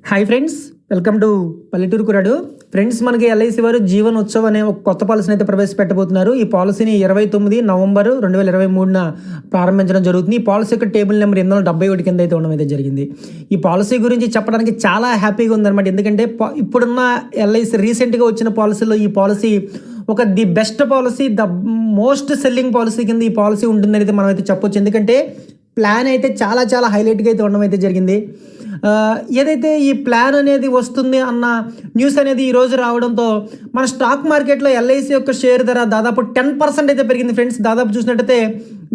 Hi friends, welcome to పల్లెటూరు కురాడు. Friends, మనకి LIC వారు జీవన్ ఉత్సవ్ అనే ఒక కొత్త పాలసీని అయితే ప్రవేశపెట్టబోతున్నారు. ఈ పాలసీని 29 నవంబర్ 2023న ప్రారంభించడం జరుగుతుంది. ఈ పాలసీ యొక్క టేబుల్ నెంబర్ 871 కింద అయితే ఉండడం అయితే జరిగింది. ఈ పాలసీ గురించి చెప్పడానికి చాలా హ్యాపీగా ఉందన్నమాట. ఎందుకంటే ఇప్పుడున్న ఎల్ఐసి రీసెంట్గా వచ్చిన పాలసీలో ఈ పాలసీ ఒక the best policy, the most selling policy కింద ఈ పాలసీ ఉంటుందని అయితే మనం అయితే చెప్పొచ్చు. ఎందుకంటే ప్లాన్ అయితే చాలా హైలైట్గా అయితే ఉండడం అయితే జరిగింది. ఏదైతే ఈ ప్లాన్ అనేది వస్తుంది అన్న న్యూస్ అనేది ఈరోజు రావడంతో మన స్టాక్ మార్కెట్లో ఎల్ఐసి యొక్క షేర్ ధర దాదాపు 10% అయితే పెరిగింది. ఫ్రెండ్స్, దాదాపు చూసినట్టయితే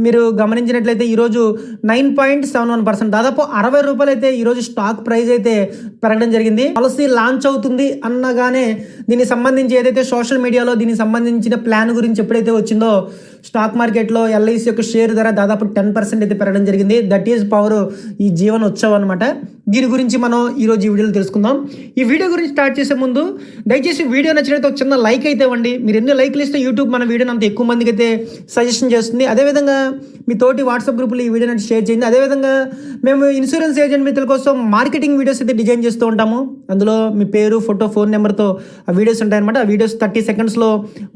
మీరు గమనించినట్లయితే ఈరోజు 9.71%, దాదాపు 60 రూపాయలు అయితే ఈరోజు స్టాక్ ప్రైస్ అయితే పెరగడం జరిగింది. పాలసీ లాంచ్ అవుతుంది అన్నగానే దీనికి సంబంధించి ఏదైతే సోషల్ మీడియాలో దీనికి సంబంధించిన ప్లాన్ గురించి ఎప్పుడైతే వచ్చిందో స్టాక్ మార్కెట్లో ఎల్ఐసి యొక్క షేర్ ధర దాదాపు 10% అయితే పెరగడం జరిగింది. దట్ ఈజ్ పవర్ ఈ జీవన్ ఉత్సవ్ అనమాట. దీని గురించి మనం ఈరోజు ఈ వీడియోలో తెలుసుకుందాం. ఈ వీడియో గురించి స్టార్ట్ చేసే ముందు దయచేసి వీడియో నచ్చినట్లయితే ఒక చిన్న లైక్ అయితే ఇవ్వండి. మీరు ఎన్ని లైక్లు ఇస్తే యూట్యూబ్ మన వీడియోని అంత ఎక్కువ మందికి అయితే సజెషన్ చేస్తుంది. అదేవిధంగా మీ తోటి వాట్సాప్ గ్రూపులో ఈ వీడియోని షేర్ చేయండి. అదేవిధంగా మేము ఇన్సూరెన్స్ ఏజెంట్ మిత్రుల కోసం మార్కెటింగ్ వీడియోస్ అయితే డిజైన్ చేస్తూ ఉంటాము. అందులో మీ పేరు, ఫోటో, ఫోన్ నెంబర్తో ఆ వీడియోస్ ఉంటాయన్నమాట. ఆ వీడియోస్ 30 సెకండ్స్లో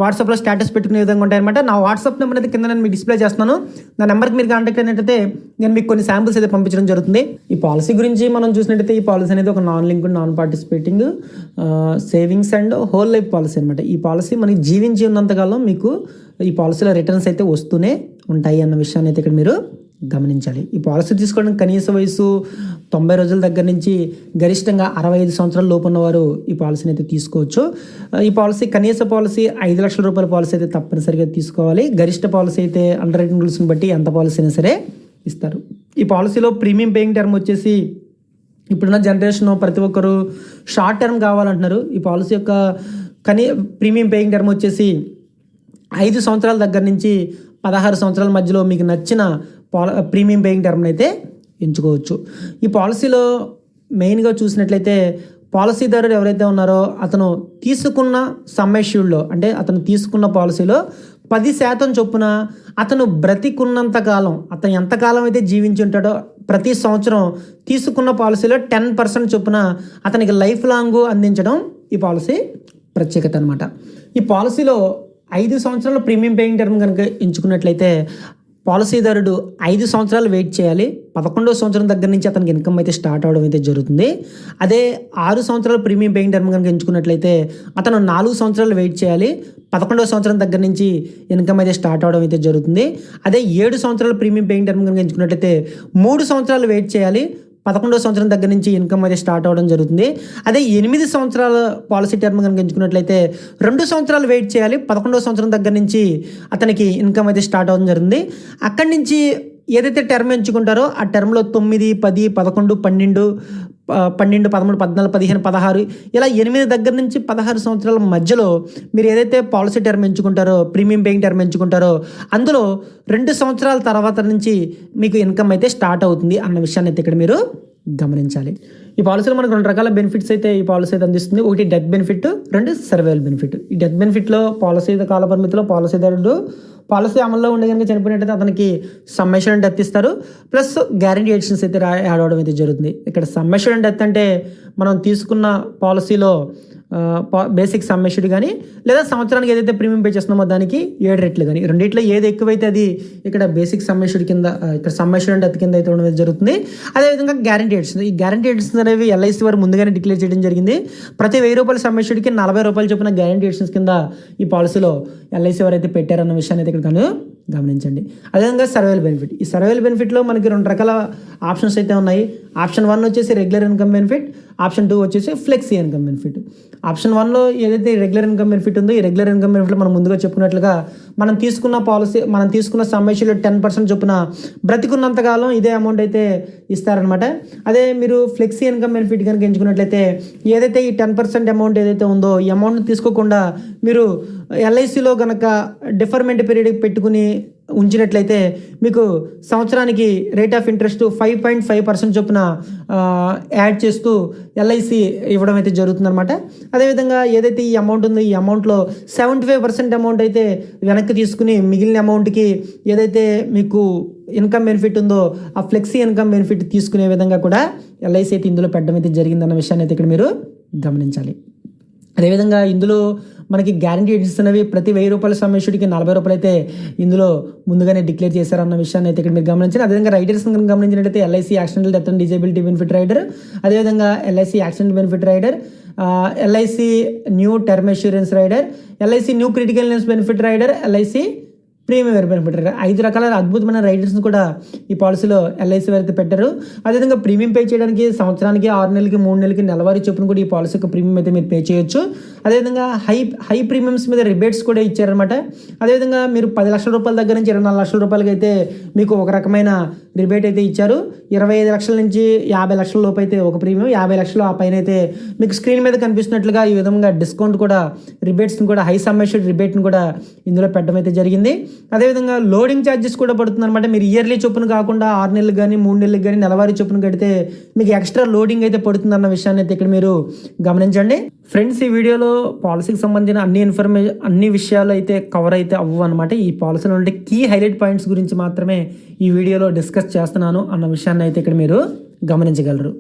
వాట్సాప్లో స్టేటస్ పెట్టుకునే విధంగా ఉంటాయన్నమాట. నా వాట్సాప్ నెంబర్ అయితే కింద నేను మీకు డిస్ప్లే చేస్తున్నాను. నా నెంబర్కి మీరు కాంటాక్ట్ అయినట్టయితే నేను మీకు కొన్ని శాంపుల్స్ అయితే పంపించడం జరుగుతుంది. ఈ పాలసీ గురించి మనం చూసినట్టయితే ఈ పాలసీ అనేది ఒక non linked, non participating savings and whole life policy అనమాట. ఈ పాలసీ మనకి జీవించి ఉన్నంతకాలం మీకు ఈ పాలసీలో రిటర్న్స్ అయితే వస్తూనే ఉంటాయి అన్న విషయాన్ని అయితే ఇక్కడ మీరు గమనించాలి. ఈ పాలసీ తీసుకోవడానికి కనీస వయసు 90 రోజుల దగ్గర నుంచి గరిష్టంగా 65 సంవత్సరాల లోపు ఉన్నవారు ఈ పాలసీని అయితే తీసుకోవచ్చు. ఈ పాలసీ కనీస పాలసీ 5 లక్షల రూపాయల పాలసీ అయితే తప్పనిసరిగా తీసుకోవాలి. గరిష్ట పాలసీ అయితే అండర్ రైటింగ్ రూల్స్ని బట్టి ఎంత పాలసీ అయినా సరే ఇస్తారు. ఈ పాలసీలో ప్రీమియం పేయింగ్ టర్మ్ వచ్చేసి ఇప్పుడున్న జనరేషన్ ప్రతి ఒక్కరు షార్ట్ టర్మ్ కావాలంటున్నారు. ఈ పాలసీ యొక్క ప్రీమియం పేయింగ్ టర్మ్ వచ్చేసి 5 సంవత్సరాల దగ్గర నుంచి 16 సంవత్సరాల మధ్యలో మీకు నచ్చిన ప్రీమియం పేయింగ్ టర్మ్ని అయితే ఎంచుకోవచ్చు. ఈ పాలసీలో మెయిన్గా చూసినట్లయితే పాలసీదారుడు ఎవరైతే ఉన్నారో అతను తీసుకున్న సమ్మెష్యూడ్లో, అంటే అతను తీసుకున్న పాలసీలో 10% చొప్పున అతను బ్రతికున్నంత కాలం, అతను ఎంతకాలం అయితే జీవించి ఉంటాడో ప్రతి సంవత్సరం తీసుకున్న పాలసీలో 10% చొప్పున అతనికి లైఫ్ లాంగ్ అందించడం ఈ పాలసీ ప్రత్యేకత అనమాట. ఈ పాలసీలో 5 సంవత్సరాల ప్రీమియం పేయింగ్ టర్మ్ కనుక ఎంచుకున్నట్లయితే పాలసీదారుడు 5 సంవత్సరాలు వెయిట్ చేయాలి. 11వ సంవత్సరం దగ్గర నుంచి అతనికి ఇన్కమ్ అయితే స్టార్ట్ అవడం అయితే జరుగుతుంది. అదే 6 సంవత్సరాల ప్రీమియం పేయింగ్ టర్మ్ కనుక ఎంచుకున్నట్లయితే అతను 4 సంవత్సరాలు వెయిట్ చేయాలి. 11వ సంవత్సరం దగ్గర నుంచి ఇన్కమ్ అయితే స్టార్ట్ అవడం అయితే జరుగుతుంది. అదే 7 సంవత్సరాల ప్రీమియం పేయింగ్ టర్మ్ కనుక ఎంచుకున్నట్లయితే 3 సంవత్సరాలు వెయిట్ చేయాలి. 11వ సంవత్సరం దగ్గర నుంచి ఇన్కమ్ అయితే స్టార్ట్ అవ్వడం జరుగుతుంది. అదే 8 సంవత్సరాల పాలసీ టర్మ్ కనుక ఎంచుకున్నట్లయితే 2 సంవత్సరాలు వెయిట్ చేయాలి. 11వ సంవత్సరం దగ్గర నుంచి అతనికి ఇన్కమ్ అయితే స్టార్ట్ అవ్వడం జరుగుతుంది. అక్కడి నుంచి ఏదైతే టర్మ్ ఎంచుకుంటారో ఆ టర్మ్లో 9, 10, 11, 12, 13, 14, 15, 16 ఇలా 8 దగ్గర నుంచి 16 సంవత్సరాల మధ్యలో మీరు ఏదైతే పాలసీ టర్మ్ ఎంచుకుంటారో, ప్రీమియం పేయింగ్ టర్మ్ ఎంచుకుంటారో అందులో 2 సంవత్సరాల తర్వాత నుంచి మీకు ఇన్కమ్ అయితే స్టార్ట్ అవుతుంది అన్న విషయాన్ని అయితే ఇక్కడ మీరు గమనించాలి. ఈ పాలసీలో మనకు 2 రకాల బెనిఫిట్స్ అయితే ఈ పాలసీ అయితే అందిస్తుంది. ఒకటి డెత్ బెనిఫిట్, 2 సర్వైవల్ బెనిఫిట్. ఈ డెత్ బెనిఫిట్లో పాలసీ కాల పరిమితిలో పాలసీదారుడు పాలసీ అమల్లో ఉండే కనుక చనిపోయినట్టయితే అతనికి సమ్మేషన్ డెత్ ఇస్తారు. ప్లస్ గ్యారంటీ ఎడిషన్స్ అయితే యాడ్ అవడం అయితే జరుగుతుంది. ఇక్కడ సమ్మేషన్ డెత్ అంటే మనం తీసుకున్న పాలసీలో బేసిక్ సమ్మేషుడ్ కానీ లేదా సంవత్సరానికి ఏదైతే ప్రీమియం పే చేస్తున్నామో దానికి 7 రెట్లు కానీ, రెండిట్లో ఏది ఎక్కువైతే అది ఇక్కడ బేసిక్ సమ్మేషుడ్ కింద, ఇక్కడ సమ్మేషన్ డెత్ కింద అయితే ఉండడం జరుగుతుంది. అదేవిధంగా గ్యారంటీ ఎడిషన్స్, ఈ గ్యారంటీ ఎడిషన్స్ అనేవి ఎల్ఐసి వారు ముందుగానే డిక్లేర్ చేయడం జరిగింది. ప్రతి 1000 రూపాయల సమ్మేషుడ్కి 40 రూపాయలు చొప్పున గ్యారంటీ ఎడిషన్స్ కింద ఈ పాలసీలో ఎల్ఐసి వారు అయితే పెట్టారన్న విషయాన్ని అయితే ఇక్కడ గమనించండి. అదేవిధంగా సర్వైవల్ బెనిఫిట్, ఈ సర్వైవల్ బెనిఫిట్లో మనకి 2 రకాల ఆప్షన్స్ అయితే ఉన్నాయి. ఆప్షన్ 1 వచ్చేసి రెగ్యులర్ ఇన్కమ్ బెనిఫిట్, ఆప్షన్ 2 వచ్చేసి ఫ్లెక్సీ ఇన్కమ్ బెనిఫిట్. ఆప్షన్ 1లో ఏదైతే రెగ్యులర్ ఇన్కమ్ బెనిఫిట్ ఉందో ఈ రెగ్యులర్ ఇన్కమ్ బెనిఫిట్లో మనం ముందుగా చెప్పుకున్నట్లుగా మనం తీసుకున్న సమ్మేషన్లో 10% చొప్పున బ్రతికున్నంతకాలం ఇదే అమౌంట్ అయితే ఇస్తారనమాట. అదే మీరు ఫ్లెక్సీ ఇన్కమ్ బెనిఫిట్ కనుక ఎంచుకున్నట్లయితే ఏదైతే ఈ 10% అమౌంట్ ఏదైతే ఉందో ఈ అమౌంట్ని తీసుకోకుండా మీరు ఎల్ఐసిలో కనుక డిఫర్మెంట్ పీరియడ్ పెట్టుకుని ఉంచినట్లయితే మీకు సంవత్సరానికి రేట్ ఆఫ్ ఇంట్రెస్ట్ 5.5% చొప్పున యాడ్ చేస్తూ ఎల్ఐసి ఇవ్వడం అయితే జరుగుతుందన్నమాట. అదేవిధంగా ఏదైతే ఈ అమౌంట్ ఉందో ఈ అమౌంట్లో 75% అమౌంట్ అయితే వెనక్కి తీసుకుని మిగిలిన అమౌంట్కి ఏదైతే మీకు ఇన్కమ్ బెనిఫిట్ ఉందో ఆ ఫ్లెక్సీ ఇన్కమ్ బెనిఫిట్ తీసుకునే విధంగా కూడా ఎల్ఐసి అయితే ఇందులో పెట్టడం అయితే జరిగిందన్న విషయాన్ని అయితే ఇక్కడ మీరు గమనించాలి. అదేవిధంగా ఇందులో మనకి గ్యారంటీ ఎడిషన్స్ అనేవి ప్రతి 1000 రూపాయల సమ్ ఇష్యూడ్కి 40 రూపాయలు అయితే ఇందులో ముందుగానే డిక్లేర్ చేశారన్న విషయాన్ని అయితే ఇక్కడ మీరు గమనించాలి. అదేవిధంగా రైడర్స్ గమనించినట్లయితే LIC accidental death and disability benefit rider, అదేవిధంగా LIC accident benefit rider, LIC new term insurance rider, LIC new critical illness benefit rider, LIC premium benefit rider, 5 రకాల అద్భుతమైన రైడర్స్ని కూడా ఈ పాలసీలో ఎల్ఐసి వారికి పెట్టారు. అదేవిధంగా ప్రీమియం పే చేయడానికి సంవత్సరానికి 6 నెలలకి 3 నెలలకి నెలవారీ చొప్పున కూడా ఈ పాలసీ యొక్క ప్రీమియం అయితే మీరు పే చేయొచ్చు. అదేవిధంగా హై ప్రీమియమ్స్ మీద రిబేట్స్ కూడా ఇచ్చారనమాట. అదేవిధంగా మీరు 10 లక్షల రూపాయల దగ్గర నుంచి 24 లక్షల రూపాయలకి అయితే మీకు ఒక రకమైన రిబేట్ అయితే ఇచ్చారు. 25 లక్షల నుంచి 50 లక్షల లోపు అయితే ఒక ప్రీమియం, 50 లక్షలు ఆ పైన అయితే మీకు స్క్రీన్ మీద కనిపిస్తున్నట్లుగా ఈ విధంగా డిస్కౌంట్ కూడా రిబేట్స్ని కూడా హై సమ్మేషన్ రిబేట్ని కూడా ఇందులో పెట్టడం అయితే జరిగింది. అదేవిధంగా లోడింగ్ ఛార్జెస్ కూడా పడుతుంది అనమాట. మీరు ఇయర్లీ చొప్పున కాకుండా 6 నెలలకు కానీ 3 నెలలకు కానీ నెలవారీ చొప్పున కడితే మీకు ఎక్స్ట్రా లోడింగ్ అయితే పడుతుంది అన్న విషయాన్ని అయితే ఇక్కడ మీరు గమనించండి. ఫ్రెండ్స్, ఈ వీడియోలో పాలసీకి సంబంధించిన అన్ని విషయాలు అయితే కవర్ అయితే అవ్వవు అనమాట. ఈ పాలసీలో ఉండే కీ హైలైట్ పాయింట్స్ గురించి మాత్రమే ఈ వీడియోలో డిస్కస్ చేస్తున్నాను అన్న విషయాన్ని అయితే ఇక్కడ మీరు గమనించగలరు.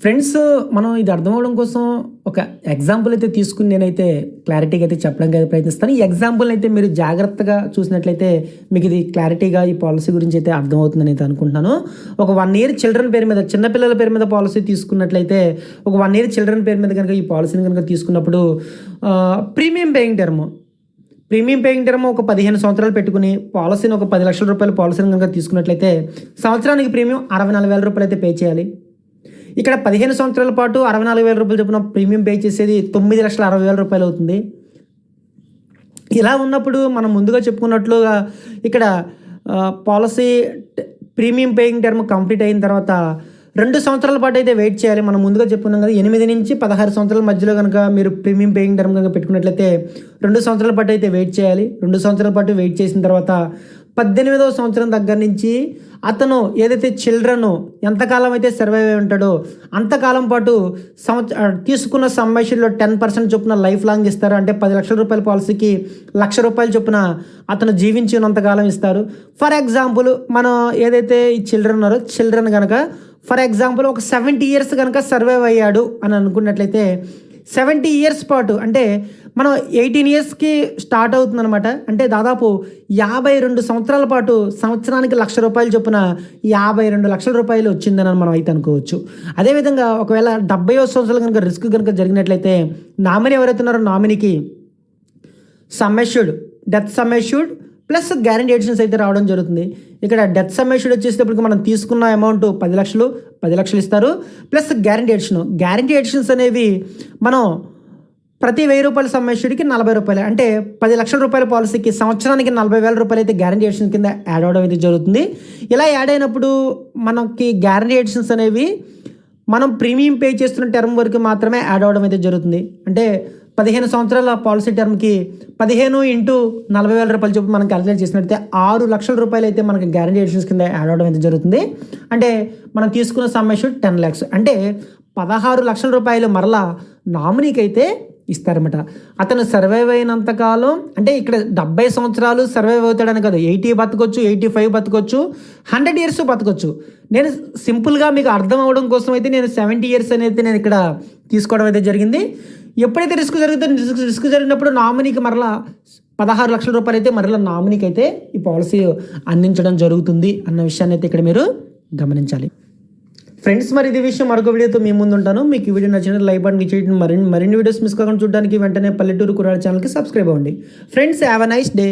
ఫ్రెండ్స్, మనం ఇది అర్థం అవడం కోసం ఒక ఎగ్జాంపుల్ అయితే తీసుకుని నేనైతే క్లారిటీగా అయితే చెప్పడానికి అయితే ప్రయత్నిస్తాను. ఈ ఎగ్జాంపుల్ అయితే మీరు జాగ్రత్తగా చూసినట్లయితే మీకు ఇది క్లారిటీగా ఈ పాలసీ గురించి అయితే అర్థమవుతుందని అయితే అనుకుంటున్నాను. ఒక 1 ఇయర్ చిల్డ్రన్ పేరు మీద, చిన్నపిల్లల పేరు మీద పాలసీ తీసుకున్నట్లయితే ఒక 1 ఇయర్ చిల్డ్రన్ పేరు మీద కనుక ఈ పాలసీని కనుక తీసుకున్నప్పుడు ప్రీమియం పేయింగ్ టర్మ్ ఒక 15 సంవత్సరాలు పెట్టుకుని పాలసీని ఒక 10 లక్షల రూపాయల పాలసీని కనుక తీసుకున్నట్లయితే సంవత్సరానికి ప్రీమియం 64,000 రూపాయలు అయితే పే చేయాలి. ఇక్కడ 15 సంవత్సరాల పాటు 64,000 రూపాయలు చొప్పున ప్రీమియం పే చేసేది 9,60,000 రూపాయలు అవుతుంది. ఇలా ఉన్నప్పుడు మనం ముందుగా చెప్పుకున్నట్లుగా ఇక్కడ policy premium paying term complete అయిన తర్వాత 2 సంవత్సరాల పాటు అయితే వెయిట్ చేయాలి. మనం ముందుగా చెప్పుకున్నాం కదా, 8 నుంచి 16 సంవత్సరాల మధ్యలో కనుక మీరు ప్రీమియం పేయింగ్ టర్మ్ కనుక పెట్టుకున్నట్లయితే 2 సంవత్సరాల పాటు అయితే వెయిట్ చేయాలి. 2 సంవత్సరాల పాటు వెయిట్ చేసిన తర్వాత 18వ సంవత్సరం దగ్గర నుంచి అతను ఏదైతే చిల్డ్రన్ ఎంతకాలం అయితే సర్వైవ్ అయి ఉంటాడో అంతకాలం పాటు తీసుకున్న సమ్మేషన్లో 10% చొప్పున లైఫ్ లాంగ్ ఇస్తారు. అంటే 10 లక్షల రూపాయల పాలసీకి 1,00,000 రూపాయలు చొప్పున అతను జీవించినంతకాలం ఇస్తారు. ఫర్ ఎగ్జాంపుల్ మనం ఏదైతే ఈ చిల్డ్రన్ కనుక ఫర్ ఎగ్జాంపుల్ ఒక 70 ఇయర్స్ కనుక సర్వైవ్ అయ్యాడు అని అనుకున్నట్లయితే 70 ఇయర్స్ పాటు అంటే మనం 18 ఇయర్స్కి స్టార్ట్ అవుతుందన్నమాట. అంటే దాదాపు 52 సంవత్సరాల పాటు సంవత్సరానికి 1,00,000 రూపాయలు చొప్పున 52 లక్షల రూపాయలు వచ్చిందని మనం అయితే అనుకోవచ్చు. అదేవిధంగా ఒకవేళ 70వ సంవత్సరాలు కనుక రిస్క్ కనుక జరిగినట్లయితే నామినీ ఎవరైతే ఉన్నారో నామినీకి death sum assured plus guarantee additions అయితే రావడం జరుగుతుంది. ఇక్కడ డెత్ సమ్మెష్యూర్డ్ వచ్చేటప్పటికి మనం తీసుకున్న అమౌంట్ 10 లక్షలు ఇస్తారు. ప్లస్ గ్యారంటీ ఎడిషన్స్ అనేవి మనం ప్రతి 1000 రూపాయల సమ్మెష్యూర్డ్కి 40 రూపాయలు, అంటే 10 లక్షల రూపాయల పాలసీకి సంవత్సరానికి 40,000 రూపాయలు అయితే గ్యారంటీ ఎడిషన్ కింద యాడ్ అవడం అయితే జరుగుతుంది. ఇలా యాడ్ అయినప్పుడు మనకి గ్యారంటీ ఎడిషన్స్ అనేవి మనం ప్రీమియం పే చేస్తున్న టర్మ్ వరకు మాత్రమే యాడ్ అవడం అయితే జరుగుతుంది. అంటే 15 సంవత్సరాల పాలసీ టర్మ్కి 15 × 40,000 రూపాయలు చొప్పున మనం క్యాలిక్యులేట్ చేసినట్లయితే 6 లక్షల రూపాయలు అయితే మనకి గ్యారంటీ ఎడిషన్స్ కింద యాడ్ అవడం అయితే జరుగుతుంది. అంటే మనం తీసుకున్న సమ్మెష్యూర్డ్ 10 lakhs, అంటే 16 లక్షల రూపాయలు మరలా నామినీకి అయితే ఇస్తారన్నమాట. అతను సర్వైవ్ అయినంతకాలం, అంటే ఇక్కడ 70 సంవత్సరాలు సర్వైవ్ అవుతాడని కాదు, 80 బతకొచ్చు, 85 బతకొచ్చు, 100 years బతకొచ్చు. నేను సింపుల్గా మీకు అర్థం అవ్వడం కోసం అయితే నేను 70 years అనేది నేను ఇక్కడ తీసుకోవడం అయితే జరిగింది. ఎప్పుడైతే రిస్క్ జరిగినప్పుడు నామినీకి మరలా 16 లక్షల రూపాయలు అయితే మరలా నామినీకి అయితే ఈ పాలసీ అందించడం జరుగుతుంది అన్న విషయాన్ని అయితే ఇక్కడ మీరు గమనించాలి. ఫ్రెండ్స్, మరి ఇది విషయం మరొక వీడియోతో మీ ముందు ఉంటాను. మీకు ఈ వీడియో నచ్చిన లైక్ బటన్ క్లిక్ చేయండి. మరిన్ని వీడియోస్ మిస్ కాకుండా చూడడానికి వెంటనే పల్లెటూరు కుర్రాడు ఛానల్కి సబ్స్క్రైబ్ అవ్వండి. Friends, have a nice day.